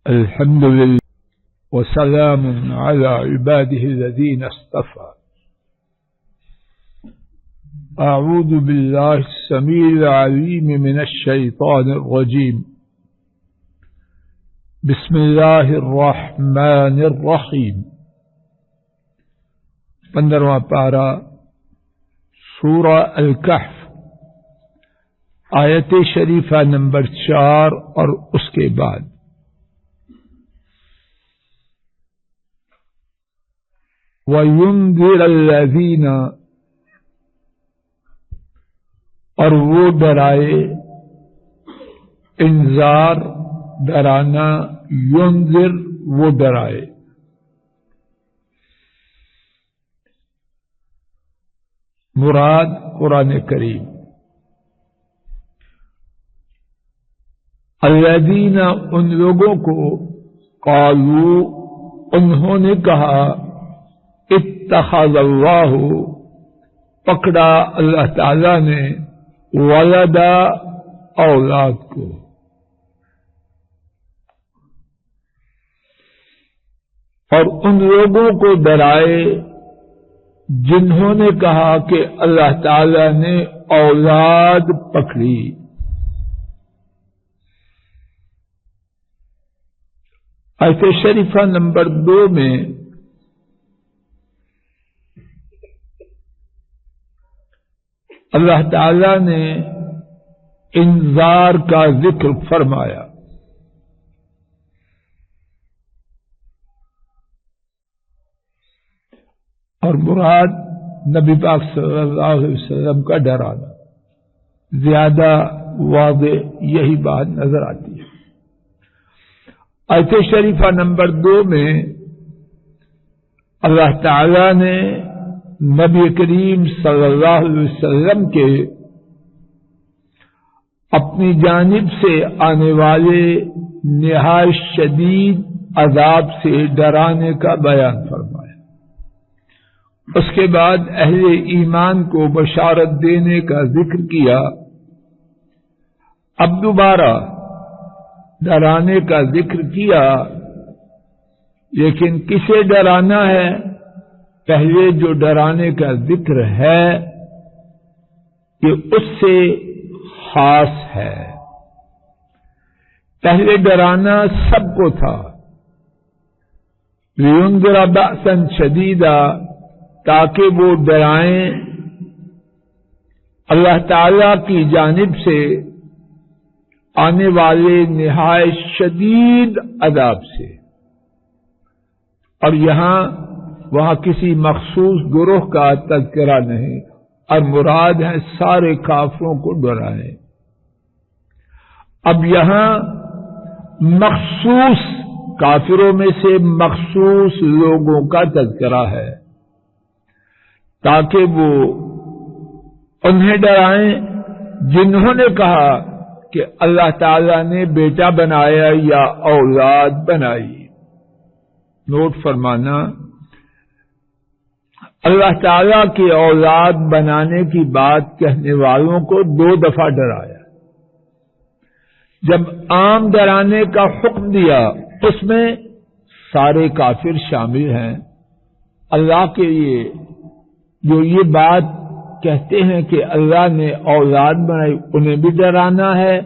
الحمد لله وسلام على عباده الذين اصطفى. أعوذ بالله السميع العليم من الشيطان الرجيم. بسم الله الرحمن الرحيم. 15واں پارہ سورہ الکہف، آیت شریفہ نمبر 4 اور اس کے بعد. وَيُنذِرَ الَّذِينَ، اور وہ ڈرائے، انذار ڈرانا، ينذر وہ ڈرائے. مراد قرآن کریم. الذین ان لوگوں کو، قالوا انہوں نے کہا، اتخذ اللہ پکڑا اللہ تعالی نے، ولدا اولاد کو. اور ان لوگوں کو ڈرائے جنہوں نے کہا کہ اللہ تعالی نے اولاد پکڑی. آیت شریفہ نمبر 2 میں اللہ تعالی نے انذار کا ذکر فرمایا. اور مراد نبی پاک صلی اللہ علیہ وسلم کا ڈرانا. زیادہ واضح یہی بات نظر آتی ہے. آیت شریفہ نمبر 2 میں اللہ تعالی نے نبی کریم صلی اللہ علیہ وسلم کے اپنی جانب سے آنے والے نہایت شدید عذاب سے ڈرانے کا بیان فرمایا. اس کے بعد اہل ایمان کو بشارت دینے کا ذکر کیا. اب دوبارہ ڈرانے کا ذکر کیا، لیکن کسے ڈرانا ہے؟ پہلے جو ڈرانے کا ذکر ہے یہ اس سے خاص ہے. پہلے ڈرانا سب کو تھا، لِيُنذِرَ بَأْسًا شَدِيدًا، تاکہ وہ ڈرائیں اللہ تعالی کی جانب سے آنے والے نہایت شدید عذاب سے. اور وہاں کسی مخصوص گروہ کا تذکرہ نہیں، اور مراد ہے سارے کافروں کو ڈرائیں. اب یہاں مخصوص کافروں میں سے مخصوص لوگوں کا تذکرہ ہے، تاکہ وہ انہیں ڈرائیں جنہوں نے کہا کہ اللہ تعالی نے بیٹا بنایا یا اولاد بنائی. نوٹ فرمانا، اللہ تعالی کی اولاد بنانے کی بات کہنے والوں کو 2 دفعہ ڈرایا. جب عام ڈرانے کا حکم دیا اس میں سارے کافر شامل ہیں. اللہ کے لیے جو یہ بات کہتے ہیں کہ اللہ نے اولاد بنائی انہیں بھی ڈرانا ہے،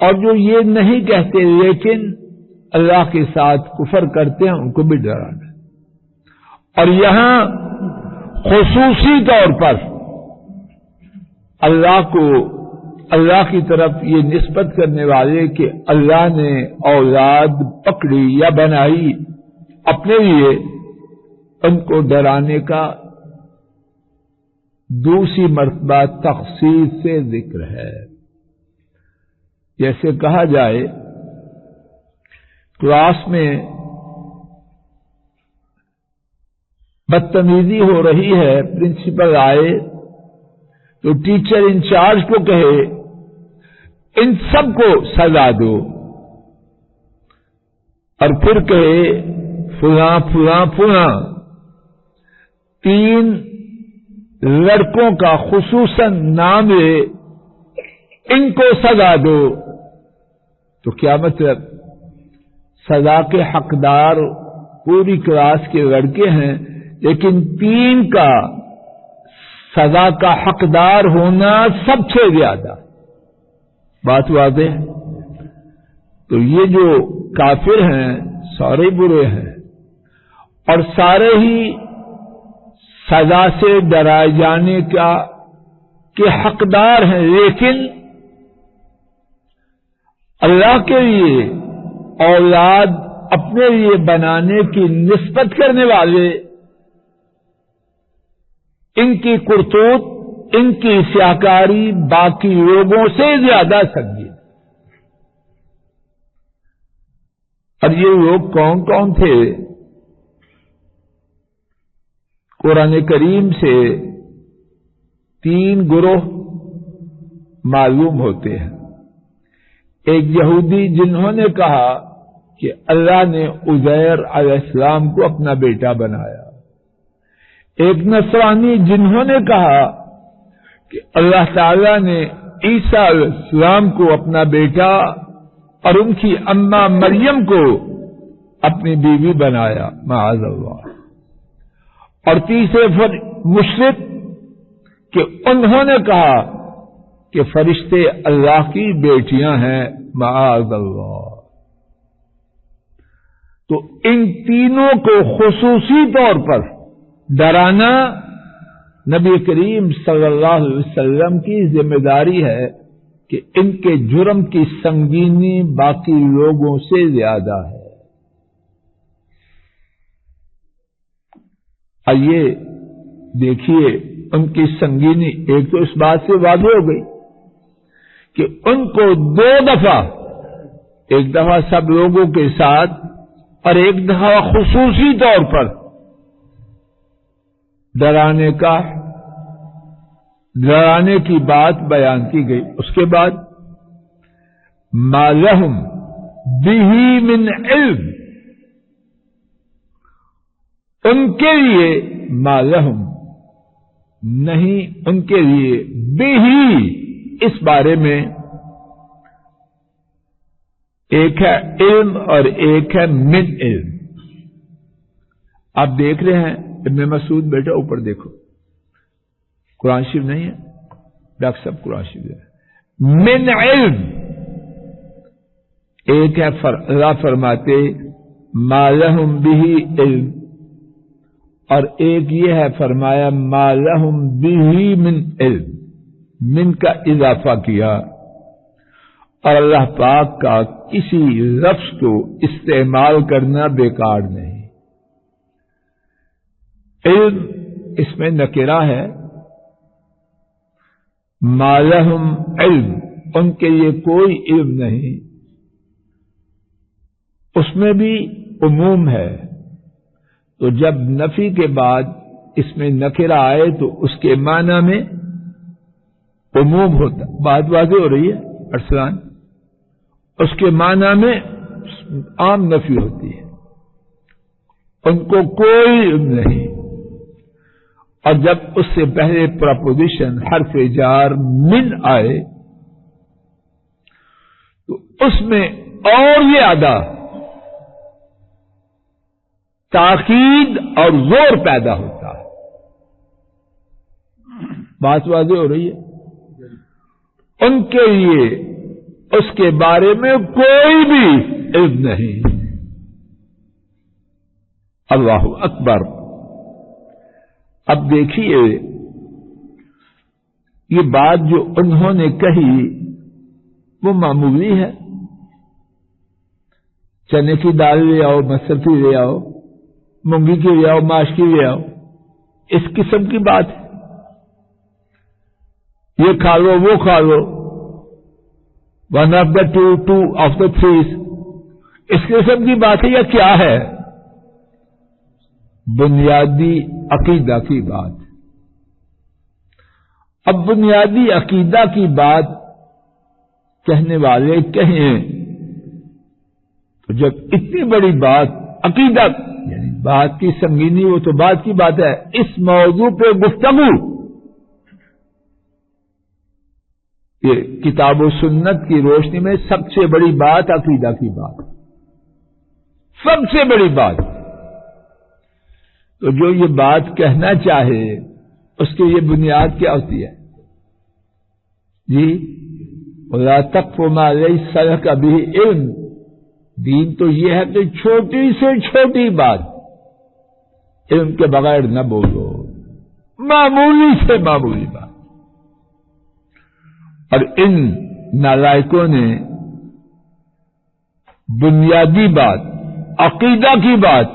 اور جو یہ نہیں کہتے لیکن اللہ کے ساتھ کفر کرتے ہیں ان کو بھی ڈرانا ہے. اور یہاں خصوصی طور پر اللہ کی طرف یہ نسبت کرنے والے کہ اللہ نے اولاد پکڑی یا بنائی اپنے لیے، ان کو ڈرانے کا دوسری مرتبہ تخصیص سے ذکر ہے. جیسے کہا جائے کلاس میں بدتمیزی ہو رہی ہے، پرنسپل آئے تو ٹیچر انچارج کو کہے ان سب کو سزا دو، اور پھر کہے فلاں فلاں فلاں 3 لڑکوں کا خصوصاً نام لے، ان کو سزا دو. تو کیا مطلب؟ سزا کے حقدار پوری کلاس کے لڑکے ہیں، لیکن 3 کا سزا کا حقدار ہونا سب سے زیادہ. بات واضح ہے. تو یہ جو کافر ہیں سارے برے ہیں اور سارے ہی سزا سے ڈرائے جانے کے حقدار ہیں، لیکن اللہ کے لیے اولاد اپنے لیے بنانے کی نسبت کرنے والے ان کی کرتوت، ان کی سیاکاری باقی لوگوں سے زیادہ سنگین. اور یہ لوگ کون کون تھے؟ قرآن کریم سے 3 گروہ معلوم ہوتے ہیں. ایک یہودی جنہوں نے کہا کہ اللہ نے عزیر علیہ السلام کو اپنا بیٹا بنایا. ایک نصرانی جنہوں نے کہا کہ اللہ تعالی نے عیسیٰ علیہ السلام کو اپنا بیٹا اور ان کی اماں مریم کو اپنی بیوی بنایا، معاذ اللہ. اور تیسرے مشرک کہ انہوں نے کہا کہ فرشتے اللہ کی بیٹیاں ہیں، معاذ اللہ. تو ان تینوں کو خصوصی طور پر ڈرانا نبی کریم صلی اللہ علیہ وسلم کی ذمہ داری ہے کہ ان کے جرم کی سنگینی باقی لوگوں سے زیادہ ہے. آئیے دیکھیے ان کی سنگینی. ایک تو اس بات سے واضح ہو گئی کہ ان کو 2 دفعہ، ایک دفعہ سب لوگوں کے ساتھ اور ایک دفعہ خصوصی طور پر ڈرانے کی بات بیان کی گئی. اس کے بعد ما لہم بہ من علم، ان کے لیے ما لہم نہیں، ان کے لیے بہ اس بارے میں ایک ہے علم اور ایک ہے من علم. آپ دیکھ رہے ہیں ابن مسعود، بیٹا اوپر دیکھو، قرآن شریف نہیں ہے، ڈاکٹر صاحب قرآن شریف ہے. من علم ایک ہے اللہ فرماتے ما لہم بہ علم، اور ایک یہ ہے فرمایا ما لہم بہ من علم، من کا اضافہ کیا. اور اللہ پاک کا کسی لفظ کو استعمال کرنا بیکار نہیں. علم اس میں نکرہ ہے، ما لہم علم ان کے لیے کوئی علم نہیں، اس میں بھی عموم ہے. تو جب نفی کے بعد اس میں نکرہ آئے تو اس کے معنی میں عموم ہوتا. بات واضح ہو رہی ہے ارسلان؟ اس کے معنی میں عام نفی ہوتی ہے، ان کو کوئی علم نہیں. اور جب اس سے پہلے پرپوزیشن حرف جار من آئے تو اس میں اور زیادہ تاکید اور زور پیدا ہوتا ہے. بات واضح ہو رہی ہے؟ ان کے لیے اس کے بارے میں کوئی بھی علم نہیں. اللہ اکبر. اب دیکھیے یہ بات جو انہوں نے کہی وہ معمولی ہے، چنے کی دال لے آؤ، مسر کی لے آؤ، مونگی کی لے آؤ، ماش کی لے آؤ، اس قسم کی بات ہے. یہ کھا لو وہ کھا لو، one of the two of the threes, اس قسم کی بات ہے یا کیا ہے؟ بنیادی عقیدہ کی بات. اب بنیادی عقیدہ کی بات کہنے والے کہیں تو جب اتنی بڑی بات عقیدہ یعنی بات کی سنگینی، وہ تو بات کی بات ہے. اس موضوع پہ گفتگو یہ کتاب و سنت کی روشنی میں سب سے بڑی بات عقیدہ کی بات. سب سے بڑی بات. تو جو یہ بات کہنا چاہے اس کی یہ بنیاد کیا ہوتی ہے جی؟ وَلَا تَقْفُ مَا لَيْسَ لَكَ بِهِ عِلْمٌ. دین تو یہ ہے کہ چھوٹی سے چھوٹی بات علم کے بغیر نہ بولو، معمولی سے معمولی بات. اور ان نالائکوں نے بنیادی بات، عقیدہ کی بات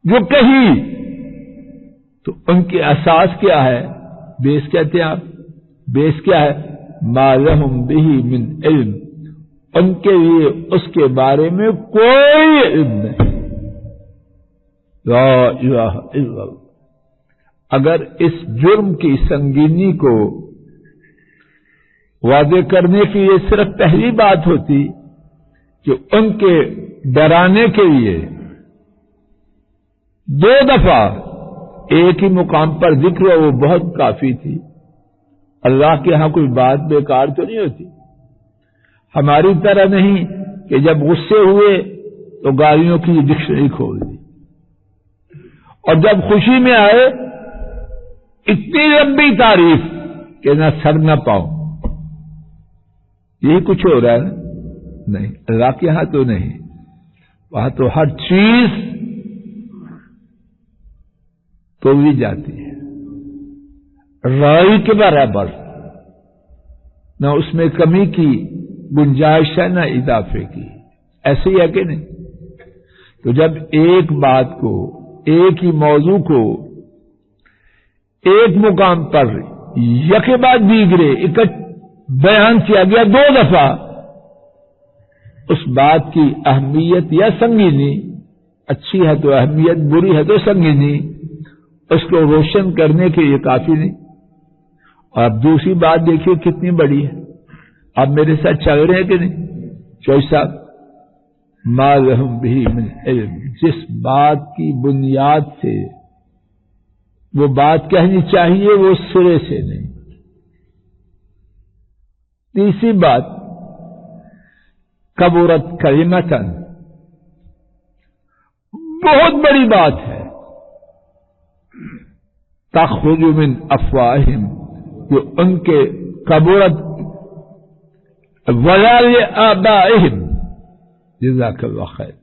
جو کہی تو ان کی اساس کیا ہے؟ بیس کہتے ہیں آپ. بیس کیا ہے؟ ما لہم بہ من علم. ان کے لیے اس کے بارے میں کوئی علم نہیں. لا الہ الا اللہ. اگر اس جرم کی سنگینی کو واضح کرنے کی یہ صرف پہلی بات ہوتی کہ ان کے ڈرانے کے لیے 2 دفعہ ایک ہی مقام پر ذکر ہو، وہ بہت کافی تھی. اللہ کے ہاں کوئی بات بیکار تو نہیں ہوتی. ہماری طرح نہیں کہ جب غصے ہوئے تو گالیوں کی ڈکشنری کھول دی، اور جب خوشی میں آئے اتنی لمبی تعریف کہ نہ سر نہ پاؤں. یہی کچھ ہو رہا ہے نا؟ نہیں، اللہ کے ہاں تو نہیں. وہاں تو ہر چیز تولی جاتی ہے، رائی کے برابر، نہ اس میں کمی کی گنجائش ہے نہ اضافے کی. ایسے ہی ہے کہ نہیں؟ تو جب ایک بات کو، ایک ہی موضوع کو ایک مقام پر یکے بعد دیگرے بیان کیا گیا 2 دفعہ، اس بات کی اہمیت یا سنگینی، اچھی ہے تو اہمیت، بری ہے تو سنگینی، اس کو روشن کرنے کے لیے کافی نہیں. اور اب دوسری بات دیکھیے کتنی بڑی ہے. آپ میرے ساتھ چل رہے ہیں کہ نہیں؟ چوئی صاحب، ما لہم بہ من علم. جس بات کی بنیاد سے وہ بات کہنی چاہیے وہ سرے سے نہیں. تیسری بات، کبرت کلمۃ، بہت بڑی بات ہے، تخرج من افواہہم، جو ان کے کبرت ولا لآبائہم. جزاک اللہ خیر.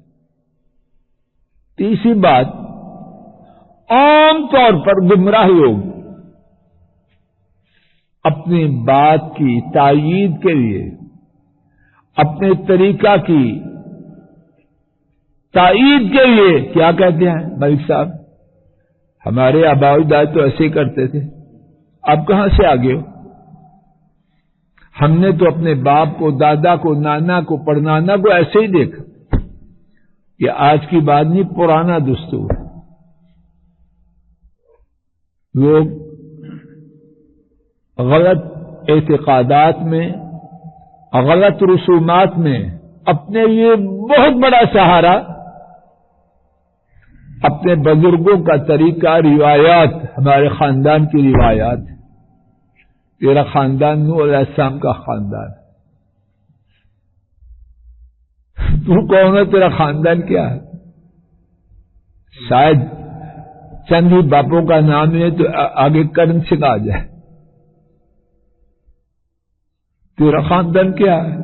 تیسری بات، عام طور پر گمراہ لوگ اپنی بات کی تائید کے لیے، اپنے طریقہ کی تائید کے لیے کیا کہتے ہیں؟ ملک صاحب، ہمارے آباء و اجداد تو ایسے ہی کرتے تھے، آپ کہاں سے آگے ہو؟ ہم نے تو اپنے باپ کو، دادا کو، نانا کو، پڑنانا کو ایسے ہی دیکھا. یہ آج کی بات نہیں، پرانا دستور. لوگ غلط اعتقادات میں، غلط رسومات میں اپنے لیے بہت بڑا سہارا اپنے بزرگوں کا طریقہ، روایات، ہمارے خاندان کی روایات. تیرا خاندان نوح علیہ السلام کا خاندان، تو کون ہے؟ تیرا خاندان کیا ہے؟ شاید چند ہی باپوں کا نام ہے تو آگے کرن سنگھ آ جائے. تیرا خاندان کیا ہے؟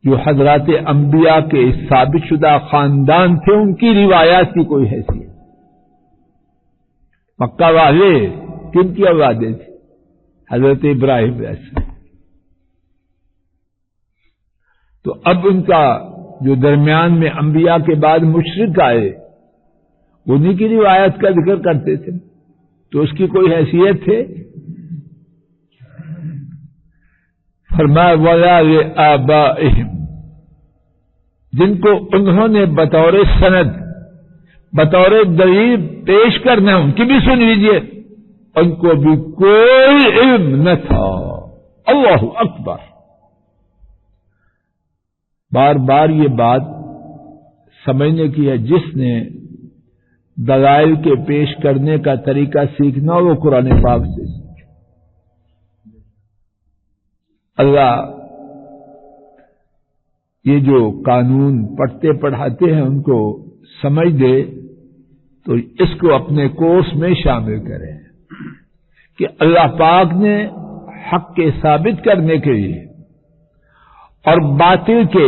جو حضرات انبیاء کے ثابت شدہ خاندان تھے ان کی روایات کی کوئی حیثیت. مکہ والے کن کی اولادیں تھی؟ حضرت ابراہیم علیہ السلام. تو اب ان کا جو درمیان میں انبیاء کے بعد مشرک آئے، انہی کی روایت کا ذکر کرتے تھے، تو اس کی کوئی حیثیت تھے؟ فرمایا وَلَا لِآبَائِهِمْ، جن کو انہوں نے بطور سند، بطور دلیل پیش کرنا، ان کی بھی سن لیجیے، ان کو بھی کوئی علم نہ تھا. اللہ اکبر. بار بار یہ بات سمجھنے کی ہے، جس نے دلائل کے پیش کرنے کا طریقہ سیکھنا وہ قرآن پاک سے سیکھے. اللہ یہ جو قانون پڑھتے پڑھاتے ہیں ان کو سمجھ دے تو اس کو اپنے کورس میں شامل کریں کہ اللہ پاک نے حق کے ثابت کرنے کے لیے اور باطل کے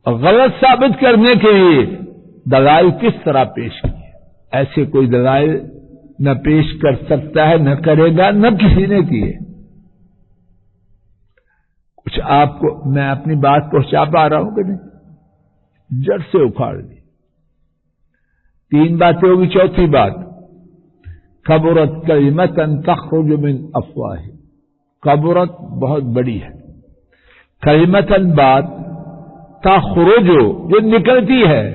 غلط ثابت کرنے کے لیے دلائل کس طرح پیش کیے. ایسے کوئی دلائل نہ پیش کر سکتا ہے، نہ کرے گا، نہ کسی نے کیے. کچھ آپ کو میں اپنی بات پہنچا پا رہا ہوں کہ نہیں؟ جڑ سے اکھاڑ دی. 3 باتیں ہوگی. چوتھی بات کبرت کلمۃ تخرج من افواہ. کبرت بہت بڑی ہے. کلمۃ بات، تخرج جو نکلتی ہے،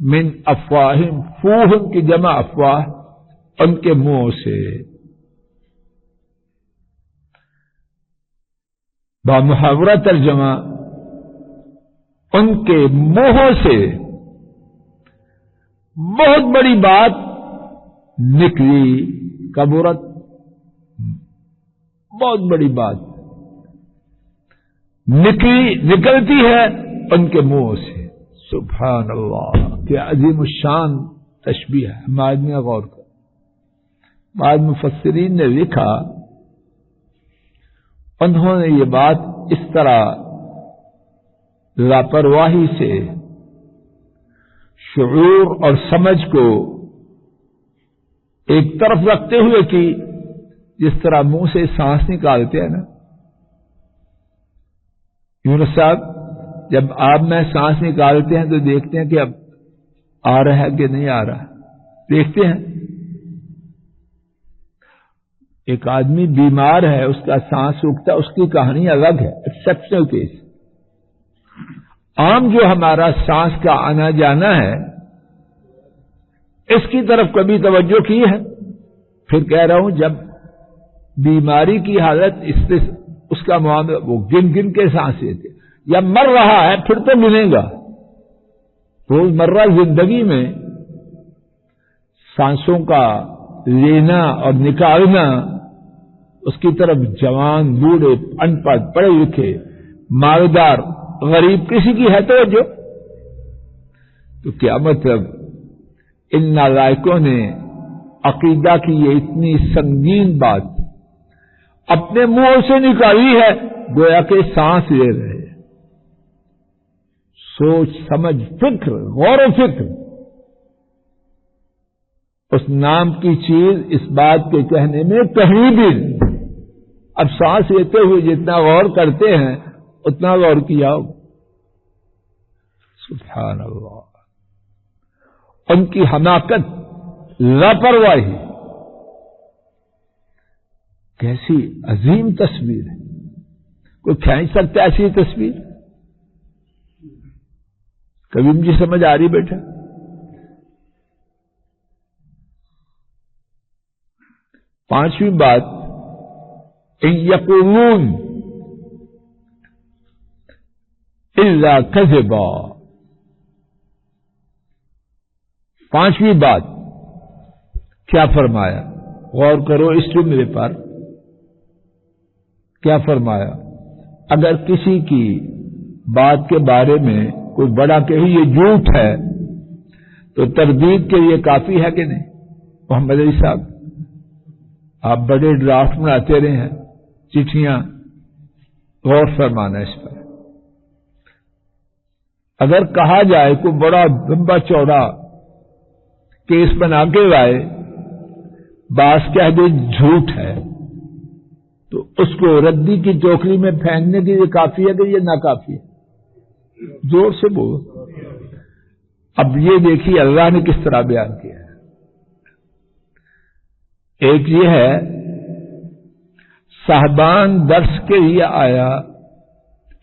من افواہم، فوہم کی جمع افواہ، ان کے منہوں سے. بامحاورہ ترجمہ ان کے منہوں سے بہت بڑی بات نکلی. کبرت بہت بڑی بات نکلتی ہے ان کے منہوں سے. سبحان اللہ، کیا عظیم الشان تشبیہ ہے. ہم آدمی غور کر. بعض مفسرین نے لکھا انہوں نے یہ بات اس طرح لاپرواہی سے شعور اور سمجھ کو ایک طرف رکھتے ہوئے کی جس طرح منہ سے سانس نکالتے ہیں نا. یونس صاحب، جب آپ میں سانس نکالتے ہیں تو دیکھتے ہیں کہ اب آ رہا ہے کہ نہیں آ رہا. دیکھتے ہیں. ایک آدمی بیمار ہے، اس کا سانس رکتا، اس کی کہانی الگ ہے، ایکسپشنل کیس. عام جو ہمارا سانس کا آنا جانا ہے اس کی طرف کبھی توجہ کی ہے؟ پھر کہہ رہا ہوں جب بیماری کی حالت اس کا معاملہ وہ گن کے سانس لیتے، یا مر رہا ہے پھر تو ملے گا. روزمرہ زندگی میں سانسوں کا لینا اور نکالنا، اس کی طرف جوان، بوڑھے، ان پڑھ، پڑھے لکھے، مالدار، غریب، کسی کی ہے توجہ؟ تو کیا مطلب ان نالائقوں نے عقیدہ کی یہ اتنی سنگین بات اپنے منہ سے نکالی ہے گویا کہ سانس لے رہے. سوچ سمجھ، فکر، غور و فکر. اس نام کی چیز اس بات کے کہنے میں کہیں بھی نہیں. اب سانس لیتے ہوئے جتنا غور کرتے ہیں اتنا غور کیا ہو. سبحان اللہ. ان کی حماقت، لاپرواہی کیسی عظیم تصویر ہے. کوئی کھینچ سکتا ہے ایسی تصویر؟ کبھی مجھے سمجھ آ رہی بیٹا؟ پانچویں بات ان یقولون الا کذبا. پانچویں بات کیا فرمایا؟ غور کرو اس جملے پر. کیا فرمایا؟ اگر کسی کی بات کے بارے میں کوئی بڑا کہے یہ جھوٹ ہے تو تردید کے لیے کافی ہے کہ نہیں؟ محمد علی صاحب، آپ بڑے ڈرافٹ بناتے رہے ہیں، چٹھیاں، غور فرمانا اس پر. اگر کہا جائے کوئی بڑا لمبا چوڑا کیس بنا کے لائے، باس کہہ دے جھوٹ ہے، تو اس کو ردی کی ٹوکری میں پھینکنے کے لیے کافی ہے کہ یہ ناکافی ہے؟ زور سے بولو. اب یہ دیکھیے اللہ نے کس طرح بیان کیا ہے. ایک یہ ہے صاحبان درس کے لیے آیا،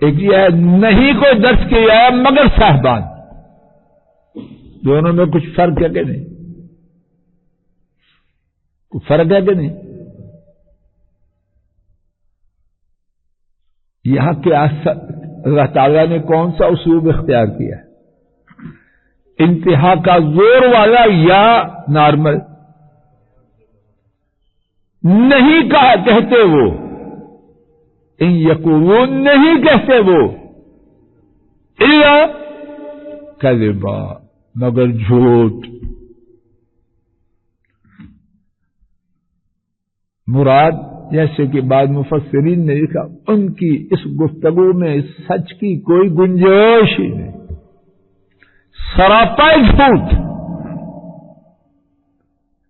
ایک یہ ہے نہیں کوئی درس کے لیے آیا مگر صاحبان. دونوں میں کچھ فرق ہے کہ نہیں؟ کچھ فرق ہے کہ نہیں؟ یہاں کیا اللہ تعالیٰ نے کون سا اسلوب اختیار کیا ہے؟ انتہا کا زور والا یا نارمل؟ نہیں کہتے وہ، ان یقولون نہیں کہتے وہ، الا کذبا، مگر جھوٹ۔ مراد جیسے کہ بعض مفسرین نے لکھا ان کی اس گفتگو میں سچ کی کوئی گنجائش ہی نہیں، سراپا جھوٹ۔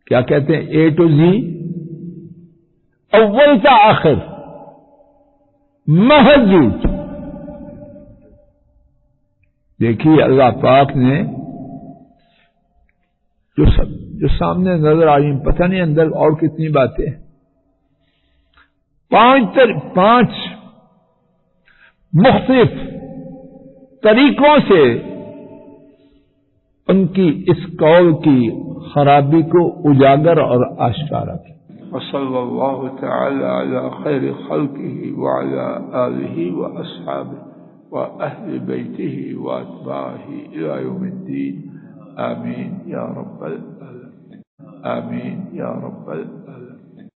کیا کہتے ہیں؟ اے ٹو زی، اول کا آخر، محض جھوٹ۔ دیکھیے اللہ پاک نے جو سامنے نظر آ رہی، پتہ نہیں اندر اور کتنی باتیں ہیں۔ 5 مختلف طریقوں سے ان کی اس قول کی خرابی کو اجاگر اور آشکارا کیا۔ وصلی اللہ تعالی علی خیر خلقہ وعلی آلہ واصحابہ واہل بیتہ واتباعہ الی یوم الدین، آمین یا رب العالمین، آمین یا رب العالمین۔